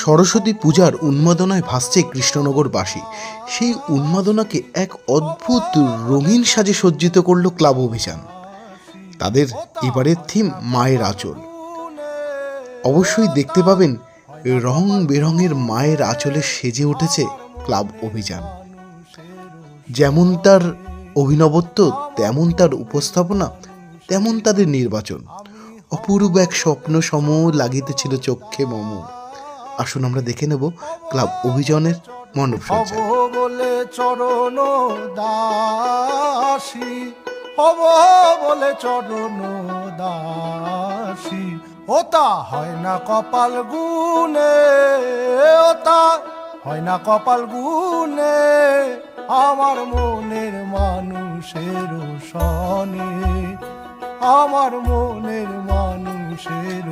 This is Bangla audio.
সরস্বতী পূজার উন্মাদনায় ভাসছে কৃষ্ণনগরবাসী। সেই উন্মাদনাকে এক অদ্ভুত রঙিন সাজে সজ্জিত করল ক্লাব অভিযান। তাদের এবারের থিম মায়ের আঁচল। অবশ্যই দেখতে পাবেন রং বেরঙের মায়ের আঁচলে সেজে উঠেছে ক্লাব অভিযান। যেমন তার অভিনবত্ব, তেমন তার উপস্থাপনা, তেমন তাদের নির্বাচন। অপূর্ব এক স্বপ্ন সম লাগিতেছিল চক্ষে মম। আসুন আমরা দেখে নেব ক্লাব অভিযানের মণ্ডপ সজ্জা। বলে চরণ দাসী, হব বলে চরণ দাসী, ওতা হয় না কপাল গুনে, ওতা হয় না কপাল গুনে, আমার মনের মানুষের সনে, আমার মনের মানুষের